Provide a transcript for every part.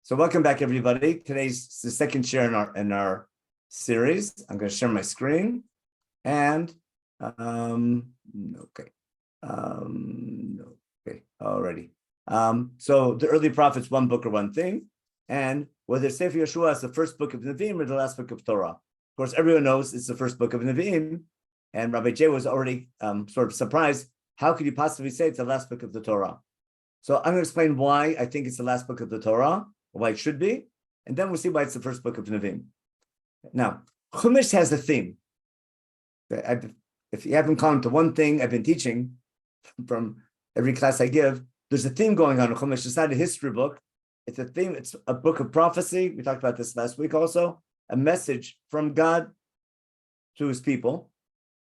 So welcome back, everybody. Today's the second share in our series. I'm going to share my screen, and okay, already. So the early prophets, one book or one thing, and whether Sefer Yeshua is the first book of Nevi'im or the last book of Torah. Of course, everyone knows it's the first book of Nevi'im, and Rabbi J was already sort of surprised. How could you possibly say it's the last book of the Torah? So I'm going to explain why I think it's the last book of the Torah, why it should be, and then we'll see why it's the first book of Nevi'im. Now, Chumash has a theme. If you haven't come to one thing I've been teaching from every class I give, there's a theme going on in Chumash. It's not a history book. It's a theme. It's a book of prophecy. We talked about this last week also. A message from God to his people.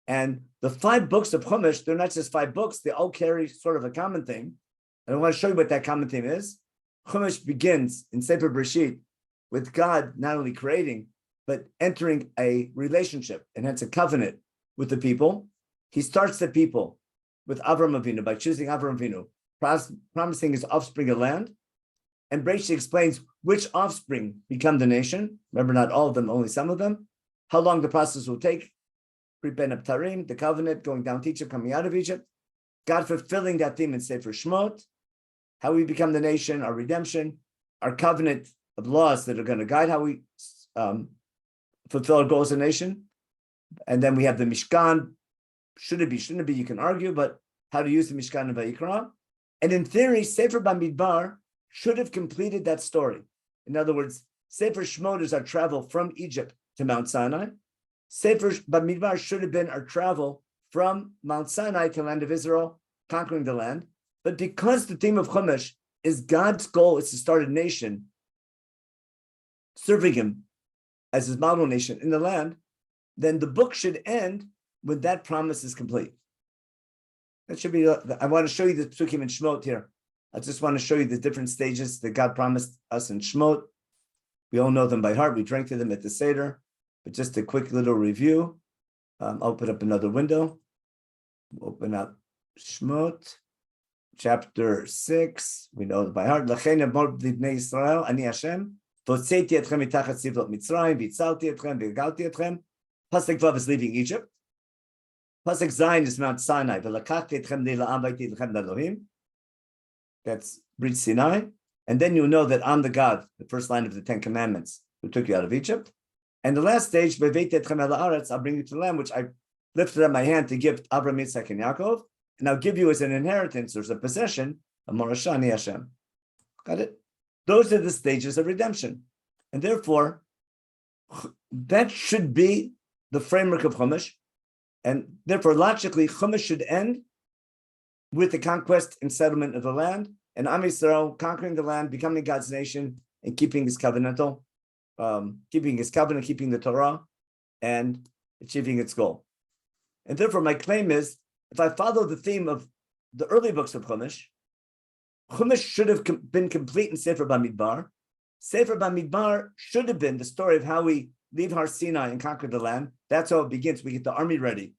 And the 5 books of Chumash, they're not just 5 books. They all carry sort of a common theme. And I want to show you what that common theme is. Chumash begins in Sefer Bereshit with God not only creating, but entering a relationship, and hence a covenant with the people. He starts the people with Avram Avinu by choosing Avram Avinu, promising his offspring a land. And Bereshit explains which offspring become the nation. Remember, not all of them, only some of them. How long the process will take. Ben Abtarim, the covenant, going down to Egypt, coming out of Egypt. God fulfilling that theme in Sefer Shmot. How we become the nation, our redemption, our covenant of laws that are going to guide how we fulfill our goals as a nation. And then we have the Mishkan. Should it be, shouldn't it be? You can argue, but how to use the Mishkan in Vayikra. And in theory, Sefer Bamidbar should have completed that story. In other words, Sefer Shmot is our travel from Egypt to Mount Sinai. Sefer Bamidbar should have been our travel from Mount Sinai to the land of Israel, conquering the land. But because the theme of Chumash is God's goal is to start a nation, serving him as his model nation in the land, then the book should end when that promise is complete. That should be, I want to show you the Psukim in Shmot here. I just want to show you the different stages that God promised us in Shmot. We all know them by heart. We drank to them at the Seder. But just a quick little review. I'll open up another window. Open up Shmot. Chapter 6, we know it by heart. Lachen emor b'nei Yisrael, ani Hashem, v'hotzeiti etchem mitachat sivlot Mitzrayim, v'itzalti etchem, v'galti etchem. Pasuk Vav is leaving Egypt. Pasuk Zayin is Mount Sinai. V'lakachti etchem le'la'am v'aiti lechem l'Elohim. That's Brit Sinai. And then you know that I'm the God, the first line of the 10 Commandments, who took you out of Egypt. And the last stage, v'veiti etchem el ha'aretz, I'll bring you to the land, which I lifted up my hand to give Abraham, Yitzchak, and Yaakov. And I'll give you as an inheritance or as a possession, a Morashani Hashem. Got it? Those are the stages of redemption. And therefore, that should be the framework of Chumash. And therefore, logically, Chumash should end with the conquest and settlement of the land, and Am Yisrael conquering the land, becoming God's nation, and keeping his covenantal, keeping the Torah, and achieving its goal. And therefore, my claim is, if I follow the theme of the early books of Chumash, Chumash should have been complete in Sefer Bamidbar. Sefer Bamidbar should have been the story of how we leave Har Sinai and conquer the land. That's how it begins. We get the army ready.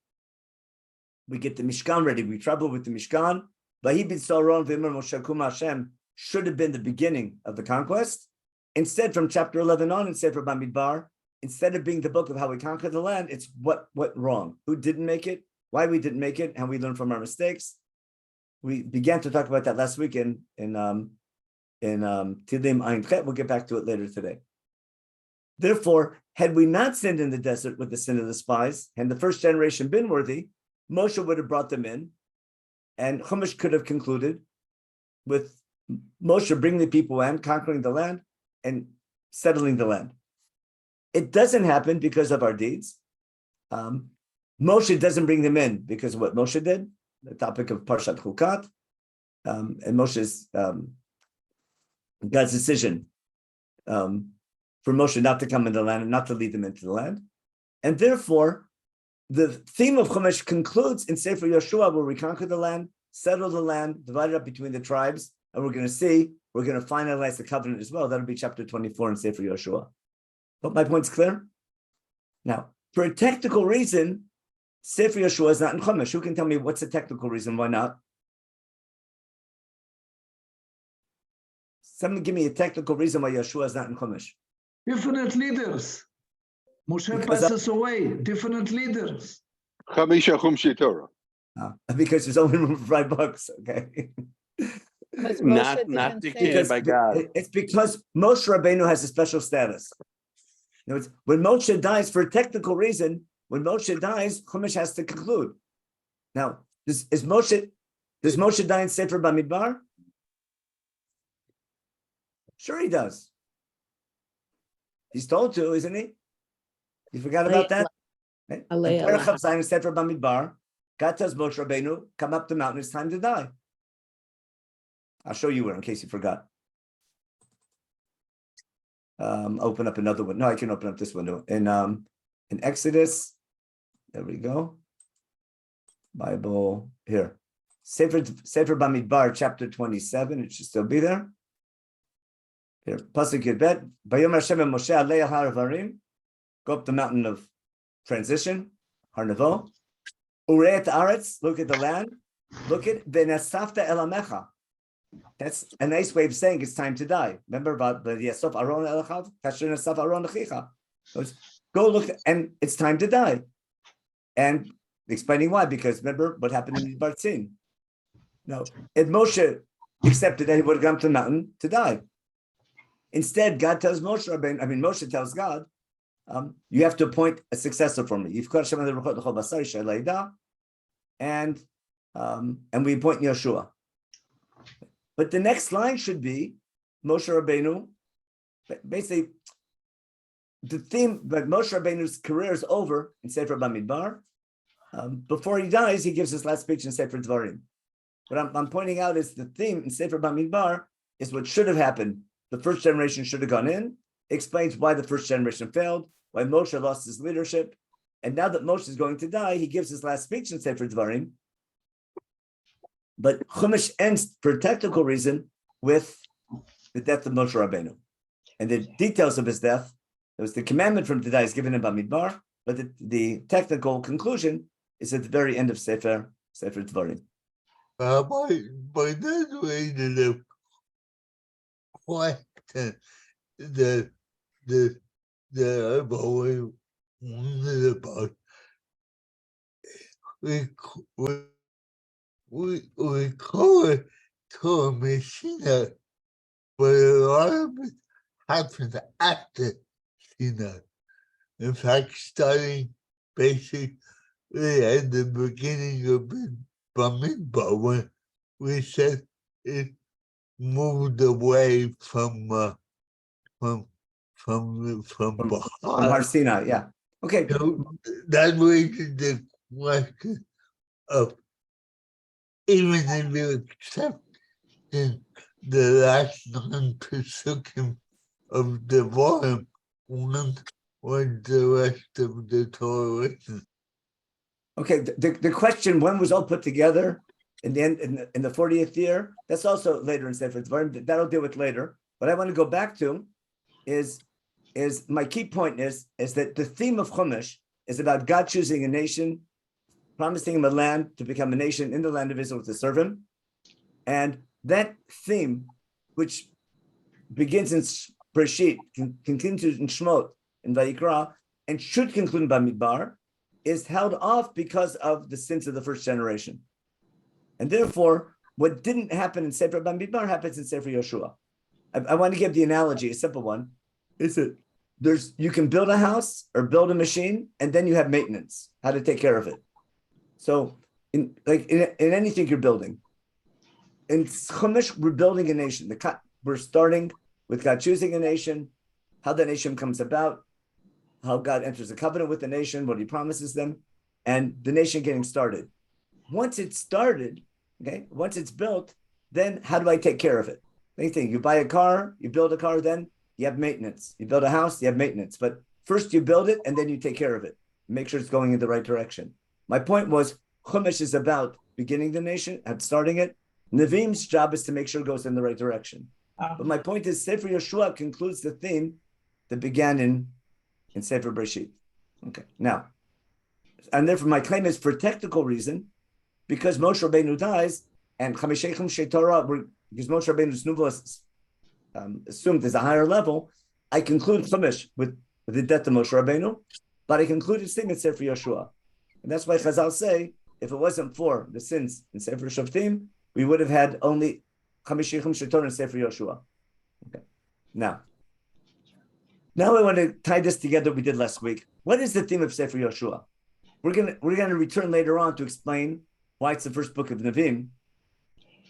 We get the Mishkan ready. We travel with the Mishkan. Vahi b'Tzoron v'Imar Moshe Kuma Hashem should have been the beginning of the conquest. Instead, from chapter 11 on in Sefer Bamidbar, instead of being the book of how we conquer the land, it's what went wrong, who didn't make it, why we didn't make it, how we learn from our mistakes. We began to talk about that last week in Tilim Ayin Chet. We'll get back to it later today. Therefore, had we not sinned in the desert with the sin of the spies, and the first generation been worthy, Moshe would have brought them in, and Chumash could have concluded with Moshe bringing the people in, conquering the land, and settling the land. It doesn't happen because of our deeds. Moshe doesn't bring them in because of what Moshe did, the topic of Parshat Chukat, and Moshe's God's decision for Moshe not to come into the land and not to lead them into the land. And therefore, the theme of Chumash concludes in Sefer Yeshua, where we conquer the land, settle the land, divide it up between the tribes, and we're going to finalize the covenant as well. That'll be chapter 24 in Sefer Yeshua. But my point's clear? Now, for a technical reason, Sefer Yeshua is not in Chumash. Who can tell me what's the technical reason why not? Someone give me a technical reason why Yeshua is not in Chumash. Different leaders. Moshe Because passes away. Different leaders. Chamisha Chumshi Torah. Because there's only room for 5 books. Okay. Because Not Moshe didn't dictated say by God. It's because Moshe Rabbeinu has a special status. In other words, when Moshe dies, for a technical reason, when Moshe dies, Chumash has to conclude. Now, does Moshe die in Sefer Bamidbar? Sure, he does. He's told to, isn't he? You forgot about that? Right? Alei In Perek Allah. Zayin, Sefer Bamidbar, God tells Moshe Rabbeinu, come up the mountain, it's time to die. I'll show you where in case you forgot. Open up another one. No, I can open up this window. In Exodus, there we go. Bible here. Sefer Bamidbar, chapter 27. It should still be there. Here, Pasuk Yudbet. Bayom Hashem and Moshe alei har harim. Go up the mountain of transition, Har Nevo. Urei et aretz. Look at the land. Look at v'nasafta el amecha. That's a nice way of saying it's time to die. Remember about the Yasov Aron Elachav? Kasher Nasaf Aron Lechicha. Go look, and it's time to die. And explaining why, because remember what happened in Bartzin. No, if Moshe accepted that he would have gone to the mountain to die. Instead, God tells Moshe, Moshe tells God, you have to appoint a successor for me. And we appoint Yeshua. But the next line should be Moshe Rabbeinu. Basically, the theme, but Moshe Rabbeinu's career is over in Sefer Bamidbar. Before he dies, he gives his last speech in Sefer Dvarim. What I'm pointing out is the theme in Sefer Bamidbar is what should have happened. The first generation should have gone in. Explains why the first generation failed, why Moshe lost his leadership. And now that Moshe is going to die, he gives his last speech in Sefer Dvarim. But Chumash ends, for a technical reason, with the death of Moshe Rabbeinu. And the details of his death, there was the commandment from to die is given in Bamidbar, but the technical conclusion is at the very end of Sefer Dvarim. By that way, the question that I've always wondered about, we call it Torah Messina, but a lot of it happens after Sinai. In fact, starting basically at the beginning of Bamidbar, when we said it moved away from Har Sinai, yeah. Okay. So that raises the question of, even if you accept the last 9 pesukim of the volume, when the rest of the Torah written? Okay, the question, when was all put together in the end, in the 40th year, that's also later in Sefer Dvarim. That'll deal with later. What I want to go back to is my key point is that the theme of Chumash is about God choosing a nation, promising him a land to become a nation in the land of Israel to serve him. And that theme, which begins in Bereshit, continues in Shemot, in Vayikra, and should conclude in Bamidbar, is held off because of the sins of the first generation. And therefore, what didn't happen in Sefer Bamidbar happens in Sefer Yoshua. I want to give the analogy, a simple one, is that you can build a house or build a machine, and then you have maintenance, how to take care of it. So in anything you're building, in Chumash, we're building a nation. We're starting with God choosing a nation, how the nation comes about, how God enters a covenant with the nation, what he promises them, and the nation getting started. Once it's started, okay, once it's built, then how do I take care of it? Same thing, you buy a car, you build a car, then you have maintenance. You build a house, you have maintenance. But first you build it, and then you take care of it. Make sure it's going in the right direction. My point was, Chumash is about beginning the nation and starting it. Nevi'im's job is to make sure it goes in the right direction. But my point is, Sefer Yeshua concludes the theme that began in Sefer Bereshit. Okay, now, and therefore my claim is for technical reason, because Moshe Rabbeinu dies, and Chamishei Chumshei Torah, because Moshe Rabbeinu's nuvuos assumed there's a higher level, I conclude Chumash with the death of Moshe Rabbeinu, but I concluded statement Sefer Yeshua. And that's why Chazal say, if it wasn't for the sins in Sefer Shoftim, we would have had only Chamishi Chumshei Torah and Sefer Yeshua. Okay. Now I want to tie this together what we did last week. What is the theme of Sefer Yeshua? We're gonna return later on to explain why it's the first book of Nevi'im.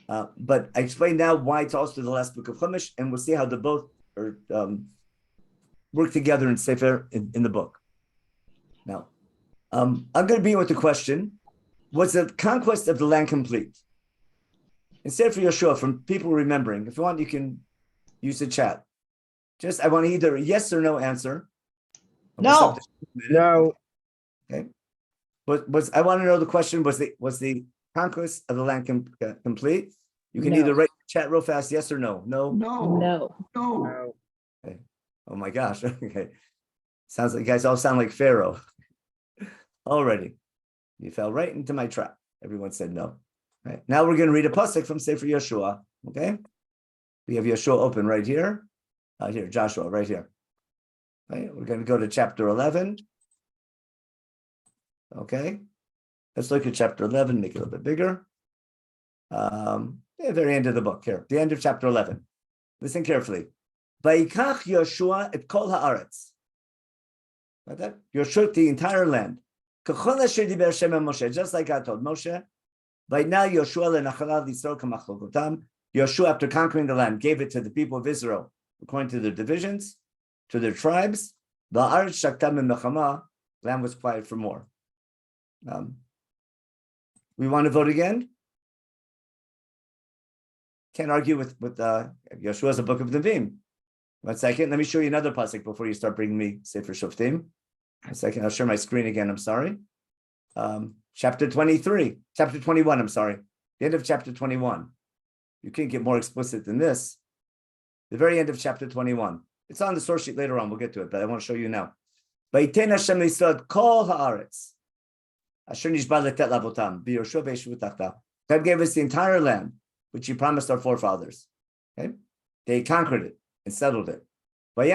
But I explained now why it's also the last book of Chumash, and we'll see how the both are work together in Sefer in the book. Now, I'm going to begin with the question: was the conquest of the land complete? In Sefer Yeshua, from people remembering, if you want, you can use the chat. Just I want either a yes or no answer. No. No. Okay. Was I want to know the question? Was the conquest of the land complete? You can No. either write in the chat real fast, yes or no. No. No, No. no. Okay. Oh my gosh. Okay. Sounds like you guys all sound like Pharaoh. Already. You fell right into my trap. Everyone said no. Right. Now we're going to read a pasuk from Sefer Yeshua. Okay. We have Yeshua open right here. Here, Joshua, right here. Right. We're going to go to chapter 11. Okay. Let's look at chapter 11, make it a little bit bigger. Very end of the book here, the end of chapter 11. Listen carefully. Vayikach Yoshua et kol haaretz. Got that? Yoshua, the entire land. K'chol asher diber Hashem el Moshe, just like God told Moshe. Vayna Yoshua lenachalal Yisrael kamachlokotam. Yoshua, after conquering the land, gave it to the people of Israel according to their divisions, to their tribes. Va'aretz shaktam mechama. Land was quiet for more. We want to vote again? Can't argue with Yeshua is a book of Nevi'im. 1 second, let me show you another pasuk before you start bringing me Sefer Shoftim. 1 second, I'll share my screen again, I'm sorry. Chapter 21, I'm sorry. The end of chapter 21. You can't get more explicit than this. The very end of chapter 21. It's on the source sheet later on, we'll get to it, but I want to show you now. Vayiten Hashem Yisrael kol haaretz. God gave us the entire land, which He promised our forefathers. Okay, they conquered it and settled it. Right?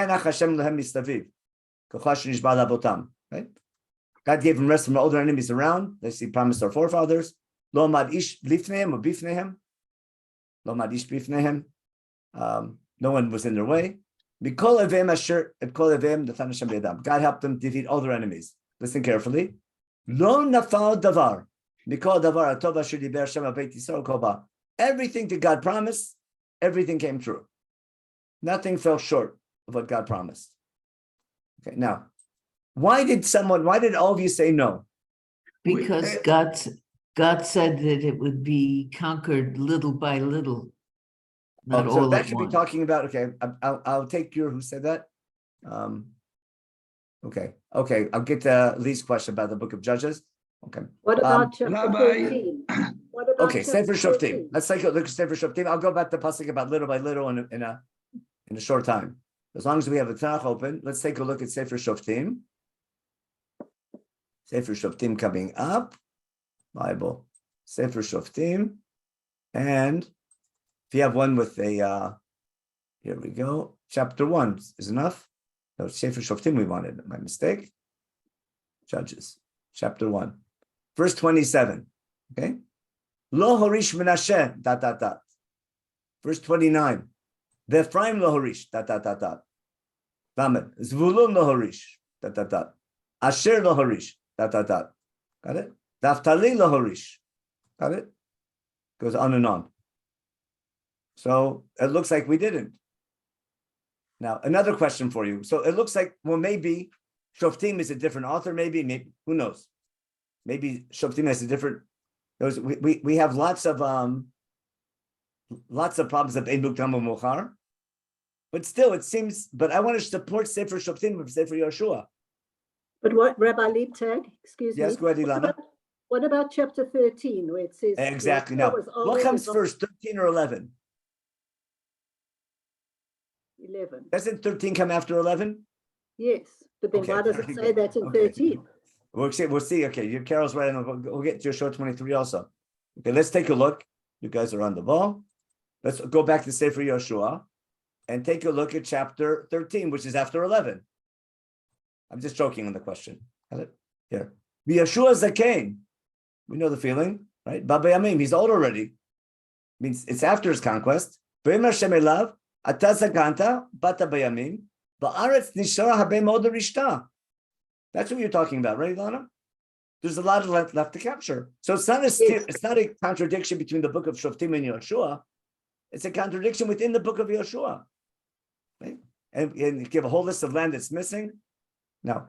God gave them rest from all their enemies around. He promised our forefathers. No one was in their way. God helped them defeat all their enemies. Listen carefully. Lo nafal davar, mikol davar atov asher diber Hashem al Beit Yisrael kol ba. Everything that God promised, everything came true. Nothing fell short of what God promised. Okay, now, why did all of you say no? Because God said that it would be conquered little by little, not so all that at should once. be talking about. Okay, I'll take your who said that. Okay. I'll get to Lee's question about the book of Judges. Okay. What about chapter Rabbi. 13? What about Okay, chapter Sefer Shoftim. 13? Let's take a look at Sefer Shoftim. I'll go back to pasuk about little by little in a short time. As long as we have the Tanakh open, let's take a look at Sefer Shoftim. Sefer Shoftim coming up. Bible. Sefer Shoftim. And if you have one with a, here we go. Chapter 1 is enough. No, Sefer Shoftim we wanted. My mistake. Judges. Chapter 1. Verse 27. Okay. Lo horish Menachem, ... Verse 29. V'Ephraim lo horish, ... Lamed. Zvulun lo horish, ... Asher lo horish, ... Got it? Naphtali lo horish. Got it? Goes on and on. So it looks like we didn't. Now, another question for you. So it looks like, well, maybe Shoftim is a different author, maybe, who knows? Maybe Shoftim has a different. We have lots of problems of Ein Mukdam U'Mauchar, but still it seems. But I want to support Sefer Shoftim with Sefer Yeshua. But what, Rabbi Leibtag, excuse me. Yes, go ahead, Ilana. What about chapter 13, where it says Exactly. Yeshua Now, was what old comes and first, 13 or 11? 11? Doesn't 13 come after 11? Yes, but then Okay, why does it very say good. that in Okay. 13? We'll see. Okay, your Carol's right, and we'll get to Yeshua 23 also. Okay, let's take a look. You guys are on the ball. Let's go back to Sefer Yeshua. and take a look at chapter 13, which is after 11. I'm just joking on the question. Got it? Here. Yeshua Zakein. We know the feeling, right? Baba Yamim, he's old already. Means it's after his conquest. That's what you're talking about, right, Ilana? There's a lot left to capture. So it's not a contradiction between the book of Shoftim and Yeshua. It's a contradiction within the book of Yeshua. Right? And give a whole list of land that's missing. Now,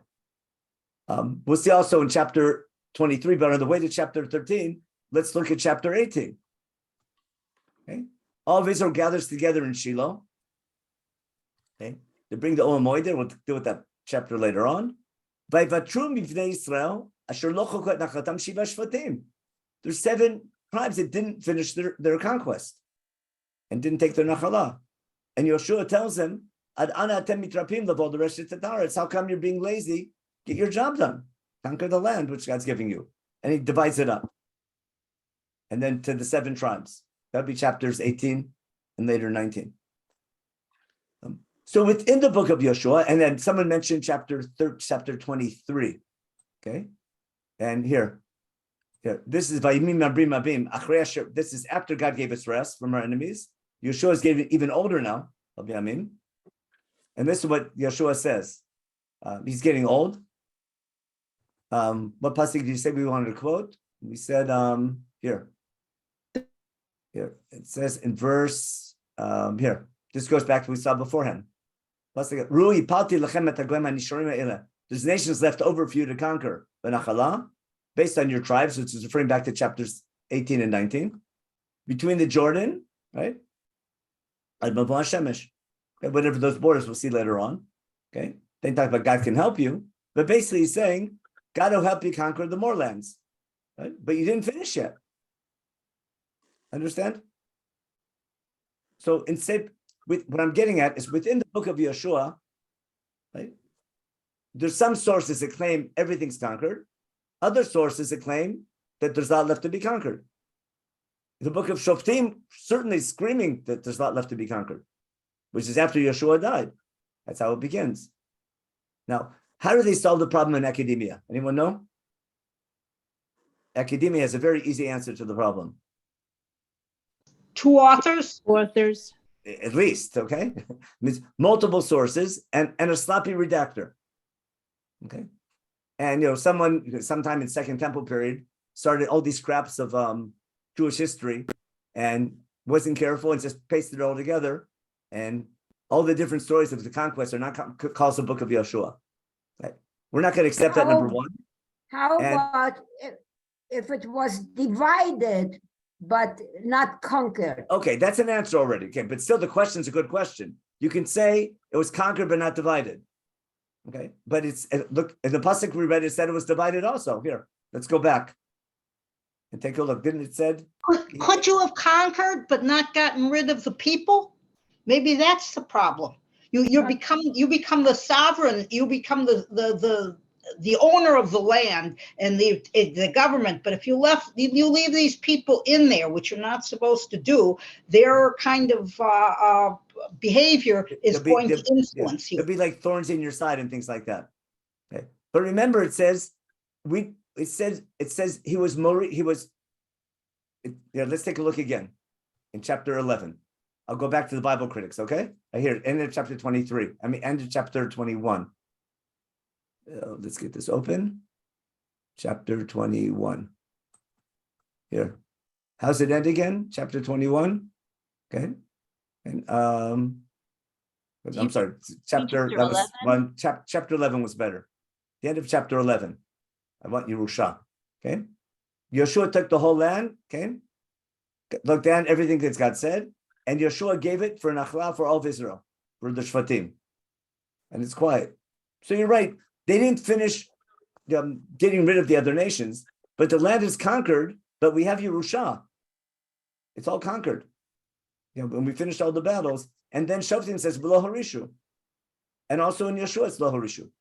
we'll see also in chapter 23, but on the way to chapter 13, let's look at chapter 18. Okay. All of Israel gathers together in Shiloh. Okay. They bring the Olam Moed. We'll deal with that chapter later on. There's 7 tribes that didn't finish their conquest and didn't take their nachala. And Yeshua tells them, Ad ana atem mitrapim levo l'reshet ha'aretz. How come you're being lazy? Get your job done. Conquer the land which God's giving you. And he divides it up. And then to the 7 tribes. That'll be chapters 18 and later 19. So within the book of Yeshua, and then someone mentioned chapter 23. Okay. And here, this is Vayimim Mabrim Mabim. This is after God gave us rest from our enemies. Yeshua is getting even older now. And this is what Yeshua says. He's getting old. What pasuk did you say we wanted to quote? We said here. It says in verse here. This goes back to what we saw beforehand. There's nations left over for you to conquer. Based on your tribes, which is referring back to chapters 18 and 19. Between the Jordan, right? Whatever those borders we'll see later on. Okay. They talk about God can help you, but basically he's saying God will help you conquer the more lands. Right? But you didn't finish yet. Understand? So instead, with what I'm getting at is within the book of Yeshua, right? There's some sources that claim everything's conquered, other sources that claim that there's a lot left to be conquered. The book of Shoftim certainly is screaming that there's a lot left to be conquered, which is after Yeshua died. That's how it begins. Now, how do they solve the problem in academia? Anyone know? Academia has a very easy answer to the problem. 2 authors? Authors. At least, okay? Means multiple sources and a sloppy redactor. Okay. And sometime in Second Temple period, started all these scraps of Jewish history and wasn't careful and just pasted it all together. And all the different stories of the conquest are not calls the book of Yeshua. Right? We're not going to accept that, number one. How about if it was divided but not conquered? Okay, that's an answer already. Okay, but still the question's a good question. You can say it was conquered but not divided. Okay, but it's look, in the pasuk we read, it said it was divided also. Here, let's go back and take a look. Didn't it said? Could you have conquered but not gotten rid of the people? Maybe that's the problem. You become the sovereign. You become the owner of the land and the government. But if you leave these people in there, which you're not supposed to do, their kind of behavior is going to influence you. It'll be like thorns in your side and things like that. Okay, but remember, it says he was Mori. Let's take a look again in chapter 11. I'll go back to the Bible critics. Okay, I hear it. End of chapter 23. End of chapter 21. Let's get this open. Chapter 21. Here. How's it end again? Chapter 21. Okay. And I'm sorry. Chapter 11. Chapter 11 was better. The end of chapter 11. I want Yerusha. Okay. Yeshua took the whole land. Okay. Look down everything that God said, and Yeshua gave it for Nachla for all of Israel, for the Shvatim. And it's quiet. So you're right. They didn't finish getting rid of the other nations, but the land is conquered, but we have Yerusha. It's all conquered. When we finished all the battles, and then Shoftim says, Lo Harishu. And also in Yeshua, it's Lo Harishu.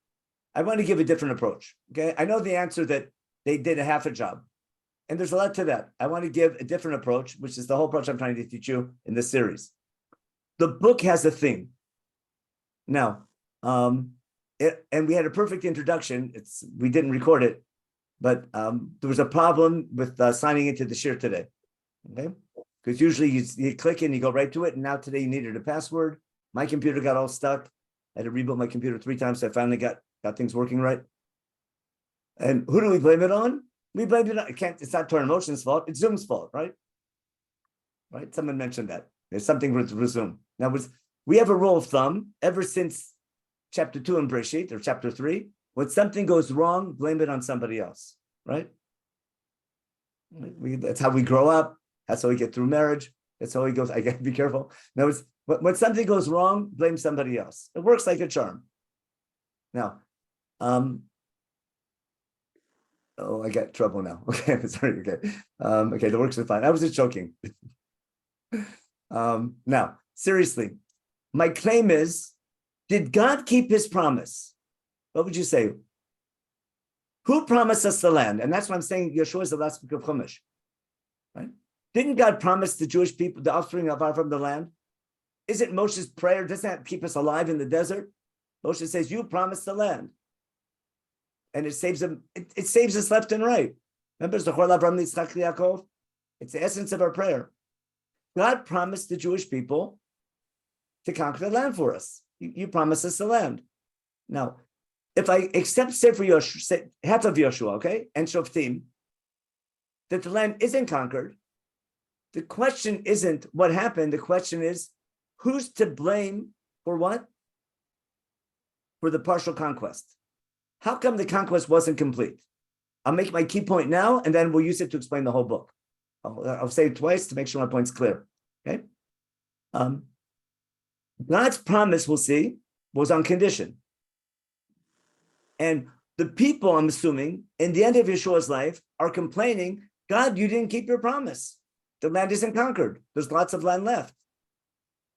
I want to give a different approach. Okay. I know the answer that they did a half a job. And there's a lot to that. I want to give a different approach, which is the whole approach I'm trying to teach you in this series. the book has a theme. Now, and we had a perfect introduction. We didn't record it, but there was a problem with signing into the shir today. Okay, because usually you click and you go right to it, and now today you needed a password. My computer got all stuck. I had to reboot my computer 3 times, so I finally got things working right. And who do we blame it on? We blame it on, it's not Torah Motion's fault, it's Zoom's fault, right? Right? Someone mentioned that. There's something with Zoom. Now, we have a rule of thumb ever since chapter 2 in Breshit, or chapter 3, when something goes wrong, blame it on somebody else, right? That's how we grow up. That's how we get through marriage. That's how we go. I got to be careful. No, when something goes wrong, blame somebody else. It works like a charm. Now, oh, I got trouble now. Okay, sorry. Okay, okay, the works are fine. I was just joking. Now, seriously, my claim is: did God keep His promise? What would you say? Who promised us the land? And that's why I'm saying Yeshua is the last book of Chumash, right? Didn't God promise the Jewish people, the offspring of Avraham, the land? Isn't Moshe's prayer, doesn't that keep us alive in the desert? Moshe says, you promised the land. And it saves them, it saves us left and right. Remember, it's the essence of our prayer. God promised the Jewish people to conquer the land for us. You promised us the land. Now, if I accept Sefer Yoshua, half of Yoshua, okay, and Shoftim, that the land isn't conquered, the question isn't what happened. The question is, who's to blame for what? For the partial conquest. How come the conquest wasn't complete? I'll make my key point now, and then we'll use it to explain the whole book. I'll say it twice to make sure my point's clear. Okay. God's promise, we'll see, was on condition. And the people, I'm assuming, in the end of Yeshua's life, are complaining, God, you didn't keep your promise. The land isn't conquered. There's lots of land left.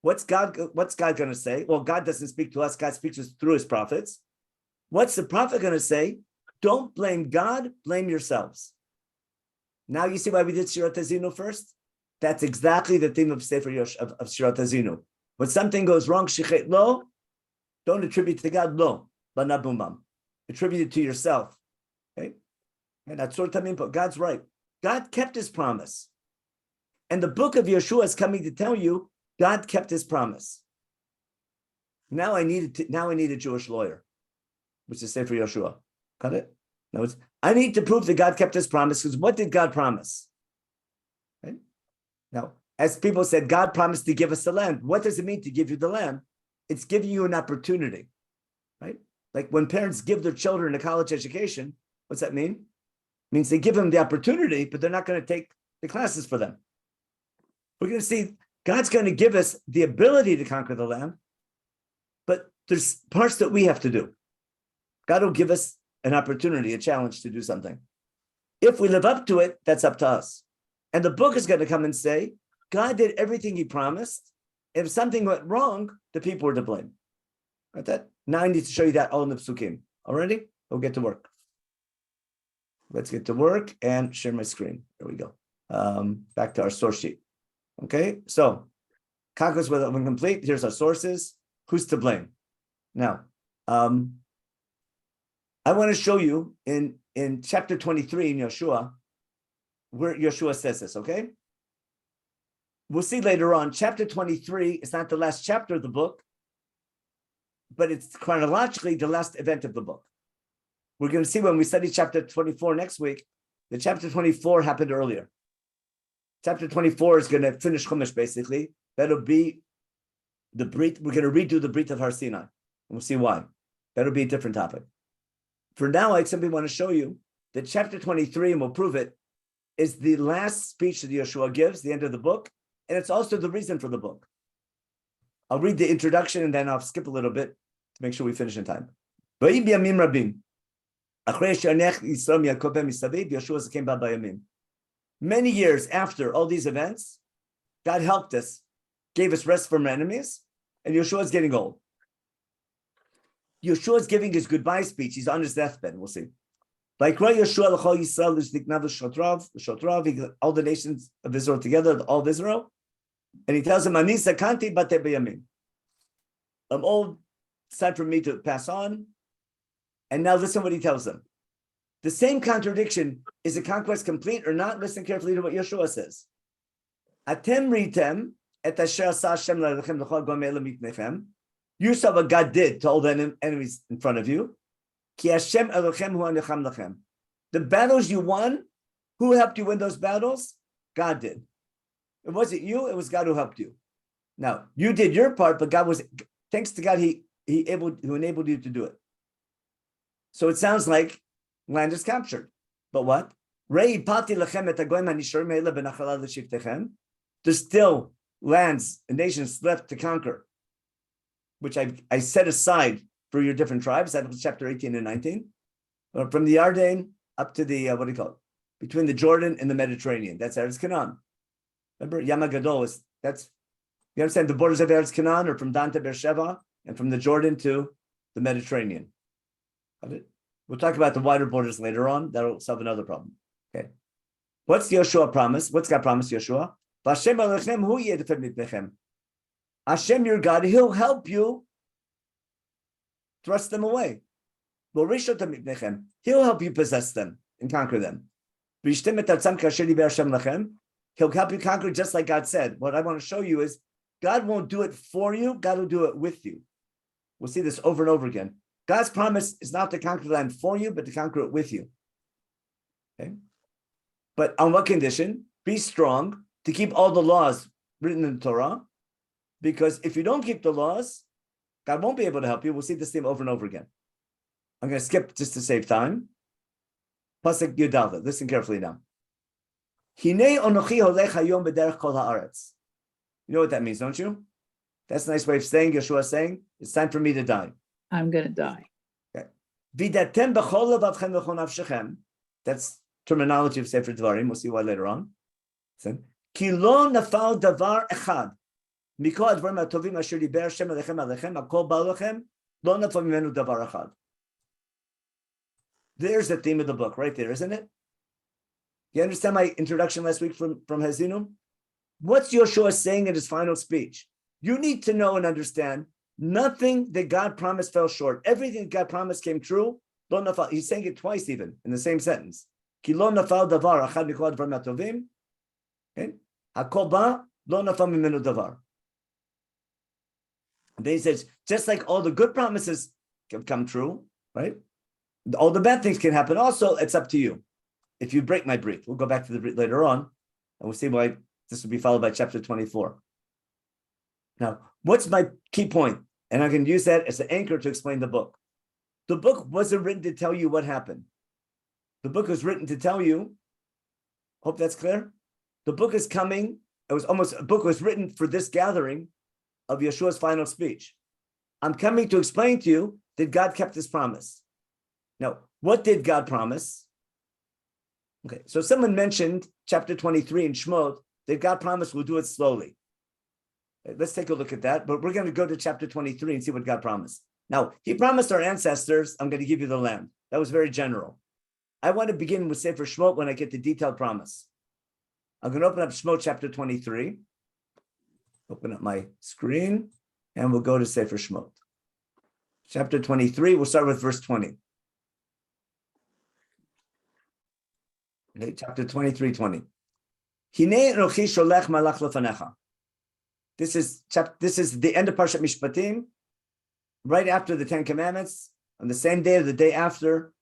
What's God going to say? Well, God doesn't speak to us. God speaks to us through His prophets. What's the prophet going to say? Don't blame God, blame yourselves. Now you see why we did Shirat Hazinu first? That's exactly the theme of Sefer Yosh of Shirat Hazinu. When something goes wrong, shichet lo, don't attribute to God, lo, banabumam. Attribute it to yourself. Okay? And that's sort of but God's right. God kept His promise. And the book of Yeshua is coming to tell you God kept His promise. Now I need a Jewish lawyer, which is Sefer Yeshua. Got it? No, I need to prove that God kept His promise, because what did God promise? Right? Now, as people said, God promised to give us the land. What does it mean to give you the land? It's giving you an opportunity, right? Like when parents give their children a college education, what's that mean? It means they give them the opportunity, but they're not going to take the classes for them. We're going to see God's going to give us the ability to conquer the land, but there's parts that we have to do. God will give us an opportunity, a challenge to do something. If we live up to it, that's up to us. And the book is going to come and say, God did everything He promised. If something went wrong, the people were to blame. Got that? Now I need to show you that all in the psukim. Already? We'll get to work. Let's get to work and share my screen. There we go. Back to our source sheet. Okay, so conquest when complete. Here's our sources. Who's to blame? Now, I want to show you in chapter 23 in Yeshua, where Yeshua says this, okay? We'll see later on. Chapter 23 is not the last chapter of the book, but it's chronologically the last event of the book. We're going to see when we study chapter 24 next week, that chapter 24 happened earlier. Chapter 24 is going to finish Chumash, basically. That'll be the Brit. We're going to redo the Brit of Har Sinai. And we'll see why. That'll be a different topic. For now, I simply want to show you that chapter 23, and we'll prove it, is the last speech that Yeshua gives, the end of the book, and it's also the reason for the book. I'll read the introduction, and then I'll skip a little bit to make sure we finish in time. Many years after all these events, God helped us, gave us rest from our enemies, and Yeshua is getting old. Yeshua is giving his goodbye speech. He's on his deathbed. We'll see. Like all the nations of Israel together, all of Israel, And he tells him, Anisa kanti bate b'yamin. I'm old, it's time for me to pass on. And now listen what he tells them. The same contradiction, is the conquest complete or not? Listen carefully to what Yeshua says. Atem ritem et asher asa Hashem la'elechem l'chol gomei lemitnechem. You saw what God did to all the enemies in front of you. Ki Hashem Elohim hu anecham lachem. The battles you won, who helped you win those battles? God did. It wasn't you, it was God who helped you. Now, you did your part, but God was, thanks to God, He enabled you to do it. So it sounds like land is captured. But what? There's still lands and nations left to conquer, which I set aside for your different tribes. That was chapter 18 and 19. From the Yarden up to the, what do you call it? Between the Jordan and the Mediterranean. That's Eretz Canaan. Remember, Yama Gadol is, that's, you understand, the borders of Eretz Canaan are from Dan to Beersheba and from the Jordan to the Mediterranean. We'll talk about the wider borders later on. That'll solve another problem. Okay. What's Yeshua promise? What's God promised Yeshua? Hashem, your God, He'll help you thrust them away. He'll help you possess them and conquer them. He'll help you conquer just like God said. What I want to show you is God won't do it for you. God will do it with you. We'll see this over and over again. God's promise is not to conquer the land for you, but to conquer it with you. Okay? But on what condition? Be strong to keep all the laws written in the Torah, because if you don't keep the laws, God won't be able to help you. We'll see this theme over and over again. I'm going to skip just to save time. Pasuk Yudalta. Listen carefully now. Hinei onochi holech hayom b'derech kol haaretz. You know what that means, don't you? That's a nice way of saying, Yeshua saying, it's time for me to die. I'm going to die. Okay. Vidatem b'chol levavchem v'chol nafshechem. That's terminology of Sefer Dvarim. We'll see why later on. Ki lo nafal davar echad mikol advarim hatovim asher diber Hashem alechem alechem hakol ba lechem lo nafal mimenu davar echad. There's the theme of the book right there, isn't it? You understand my introduction last week from Hazinum? What's Yeshua saying in his final speech? You need to know and understand nothing that God promised fell short. Everything God promised came true. Lo nafal. He's saying it twice even in the same sentence. Ki lo nafal davar achad mikol advarim hatovim. Hakol ba lo nafal mimenu davar. Then he says, just like all the good promises can come true, right? All the bad things can happen. Also, it's up to you. If you break my brit, we'll go back to the brit later on, and we'll see why this will be followed by chapter 24. Now, what's my key point? And I can use that as an anchor to explain the book. The book wasn't written to tell you what happened. The book was written to tell you, hope that's clear. The book is coming. A book was written for this gathering of Yeshua's final speech. I'm coming to explain to you that God kept his promise. Now, what did God promise? Okay, so someone mentioned chapter 23 in Shemot that God promised we'll do it slowly. Let's take a look at that, but we're going to go to chapter 23 and see what God promised. Now, he promised our ancestors, I'm going to give you the land. That was very general. I want to begin with Sefer Shemot when I get the detailed promise. I'm going to open up Shemot chapter 23. Open up my screen, and we'll go to Sefer Shemot. Chapter 23, we'll start with verse 20. Okay, chapter 23, 20. Hinei Elochi sholech malach lefanecha. This is the end of Parshat Mishpatim, right after the Ten Commandments, on the same day or the day after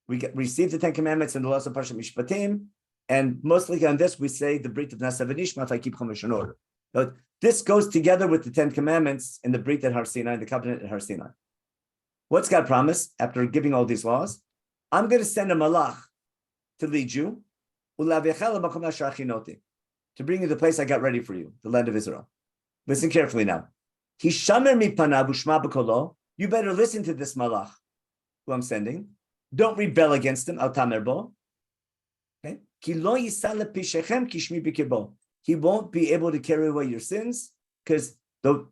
we received the Ten Commandments and the laws of Parshat Mishpatim, and mostly on this we say the Brit of Nasa v'Nishma if I keep Chumash in order. But this goes together with the Ten Commandments and the Brit at Har Sinai, the covenant at Har Sinai. What's God promised after giving all these laws? I'm going to send a malach to lead you, to bring you the place I got ready for you, the land of Israel. Listen carefully now. You better listen to this malach who I'm sending. Don't rebel against him. Okay? He won't be able to carry away your sins because the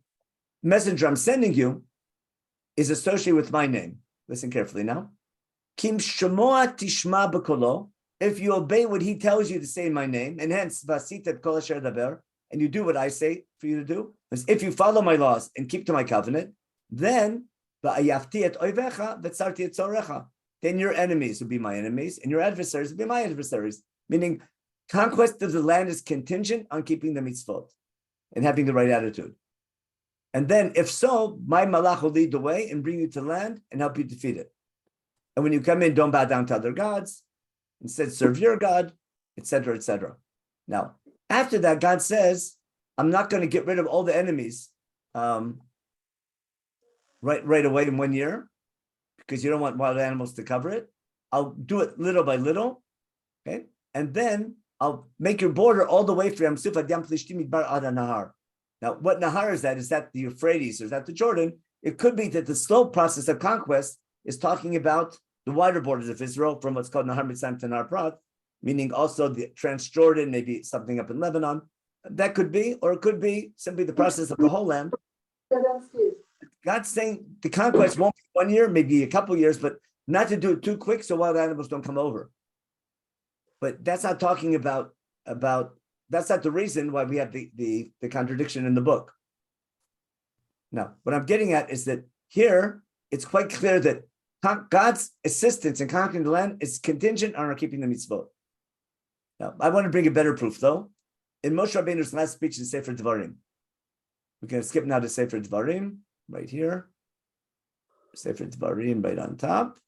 messenger I'm sending you is associated with my name. Listen carefully now. If you obey what he tells you to say in my name, and hence, and you do what I say for you to do, because if you follow my laws and keep to my covenant, then your enemies will be my enemies, and your adversaries will be my adversaries. Meaning, conquest of the land is contingent on keeping the mitzvot and having the right attitude. And then, if so, my malach will lead the way and bring you to land and help you defeat it. And when you come in, don't bow down to other gods. Instead, serve your God, etc., etc. Now, after that, God says, I'm not going to get rid of all the enemies right away in 1 year, because you don't want wild animals to cover it. I'll do it little by little, okay? And then I'll make your border all the way from Yam Suf ad Yam Plishtim Midbar ad Nahar. Now, what Nahar is that? Is that the Euphrates or is that the Jordan? It could be that the slow process of conquest is talking about the wider borders of Israel from what's called Nahar Mitzrayim to Nahar Prat, meaning also the Transjordan, maybe something up in Lebanon. That could be, or it could be simply the process of the whole land. God's saying the conquest won't be 1 year, maybe a couple years, but not to do it too quick so wild animals don't come over. But that's not talking about that's not the reason why we have the contradiction in the book. Now, what I'm getting at is that here it's quite clear that God's assistance in conquering the land is contingent on our keeping the mitzvot. Now, I want to bring a better proof, though. In Moshe Rabbeinu's last speech in Sefer Devarim, we're going to skip now to Sefer Devarim, right here. Sefer Devarim right on top.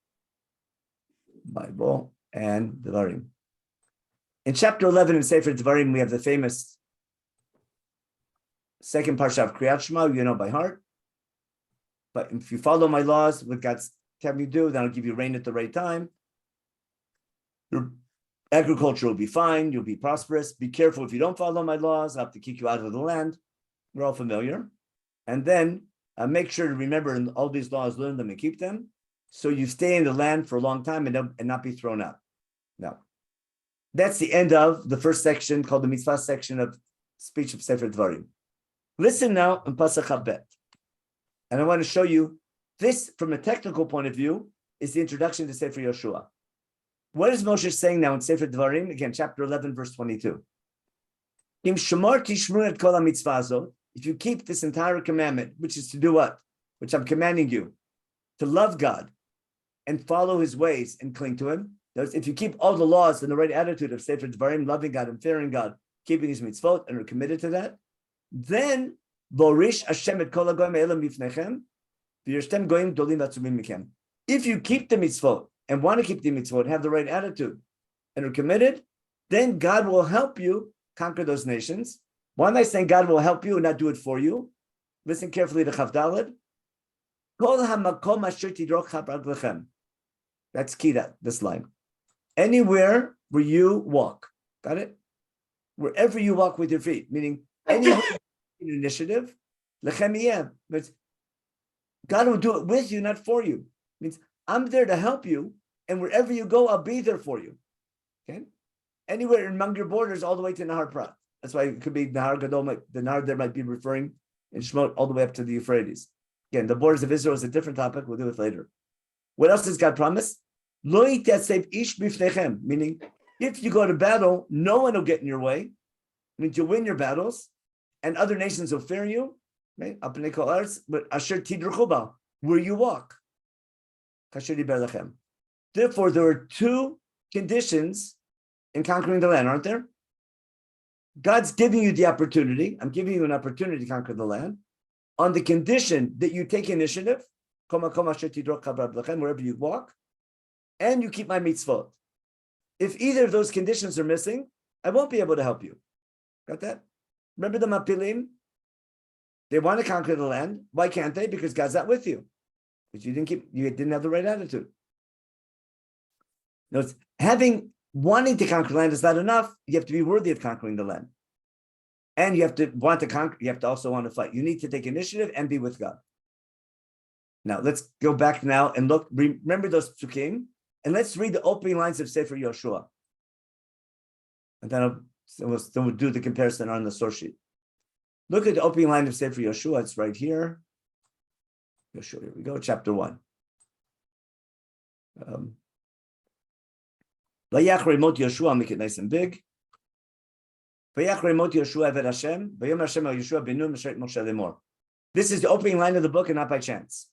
Bible and Devarim. In chapter 11 in Sefer Devarim, we have the famous second parsha of Kriyat Shema, you know by heart. But if you follow my laws, what God's telling you to do, then I'll give you rain at the right time. Your agriculture will be fine. You'll be prosperous. Be careful if you don't follow my laws. I'll have to kick you out of the land. We're all familiar. And then make sure to remember all these laws, learn them and keep them, so you stay in the land for a long time and not be thrown out. Now, that's the end of the first section called the mitzvah section of speech of Sefer Devarim. Listen now in Pasuk Chabet. And I want to show you this from a technical point of view is the introduction to Sefer Yoshua. What is Moshe saying now in Sefer Devarim? Again, chapter 11, verse 22. Im shemar tishmru et kol ha-mitzvah azot. If you keep this entire commandment, which is to do what? Which I'm commanding you, to love God and follow his ways and cling to him. If you keep all the laws and the right attitude of Sefer Devarim, loving God and fearing God, keeping his mitzvot, and are committed to that, then Borish Hashem et kol hagoyim elam bifnechem, v'yirshtem goyim dolim v'atzumim mikem. If you keep the mitzvot and want to keep the mitzvot, have the right attitude, and are committed, then God will help you conquer those nations. Why am I saying God will help you and not do it for you? Listen carefully to Chav Daled. Kol hamakom asher tidroch lechem. That's key to this line. Anywhere where you walk, got it? Wherever you walk with your feet, meaning anywhere in initiative, lechem yeh. God will do it with you, not for you. It means I'm there to help you, and wherever you go, I'll be there for you. Okay? Anywhere among your borders, all the way to Nahar Prat. That's why it could be Nahar Gadol. The Nahar there might be referring in Shemot all the way up to the Euphrates. Again, the borders of Israel is a different topic. We'll do it later. What else does God promise? Lo yitaseb ish bifnechem, meaning if you go to battle, no one will get in your way. It means you'll win your battles, and other nations will fear you. Right? But asher tidruchuba, where you walk. Therefore, there are two conditions in conquering the land, aren't there? God's giving you the opportunity. I'm giving you an opportunity to conquer the land on the condition that you take initiative, wherever you walk, and you keep my mitzvot. If either of those conditions are missing, I won't be able to help you. Got that? Remember the Mapilim? They want to conquer the land. Why can't they? Because God's not with you. Because you didn't have the right attitude. No, wanting to conquer the land is not enough. You have to be worthy of conquering the land. And you have to want to conquer, you have to also want to fight. You need to take initiative and be with God. Now, let's go back now and look, remember those psukim, and let's read the opening lines of Sefer Yoshua. And then we'll do the comparison on the source sheet. Look at the opening line of Sefer Yoshua. It's right here. Yoshua, here we go, chapter 1. Vayach Remot Yoshua, make it nice and big. This is the opening line of the book and not by chance.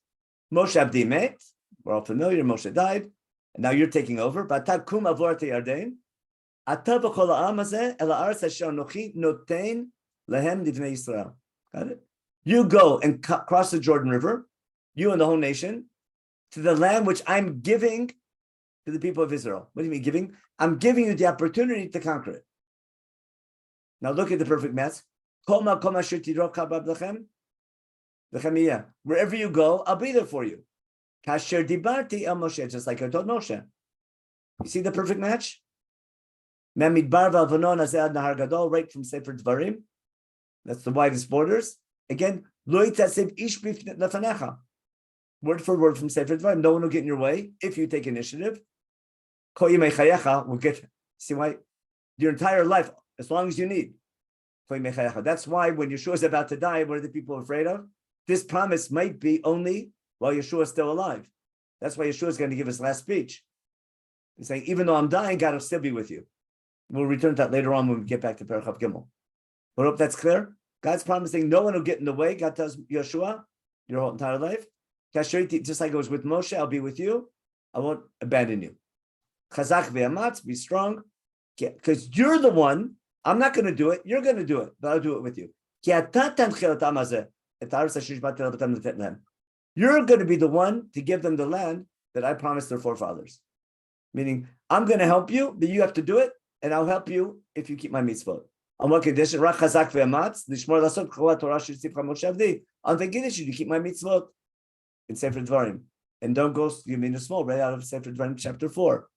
Moshe Abdi met, we're all familiar, Moshe died, and now you're taking over. Got it? You go and cross the Jordan River, you and the whole nation, to the land which I'm giving to the people of Israel. What do you mean giving? I'm giving you the opportunity to conquer it. Now look at the perfect match. Wherever you go, I'll be there for you. Just like I told Moshe. You see the perfect match? Right from Sefer Dvarim. That's the widest borders. Again, word for word from Sefer Dvarim. No one will get in your way if you take initiative. Will get. See why? Your entire life, as long as you need. That's why when Yeshua is about to die, what are the people afraid of? This promise might be only while Yeshua is still alive. That's why Yeshua is going to give his last speech. He's saying, even though I'm dying, God will still be with you. We'll return to that later on when we get back to Perachab Gimel. But I hope that's clear. God's promising no one will get in the way. God tells Yeshua your whole entire life. Just like it was with Moshe, I'll be with you. I won't abandon you. Chazak ve'amatz, be strong. Because you're the one. I'm not going to do it. You're going to do it, but I'll do it with you. You're going to be the one to give them the land that I promised their forefathers. Meaning, I'm going to help you, but you have to do it, and I'll help you if you keep my mitzvot. On what condition? On the condition you keep my mitzvot in Sefer Dvarim. And don't go, you mean small, right out of Sefer Dvarim chapter 4.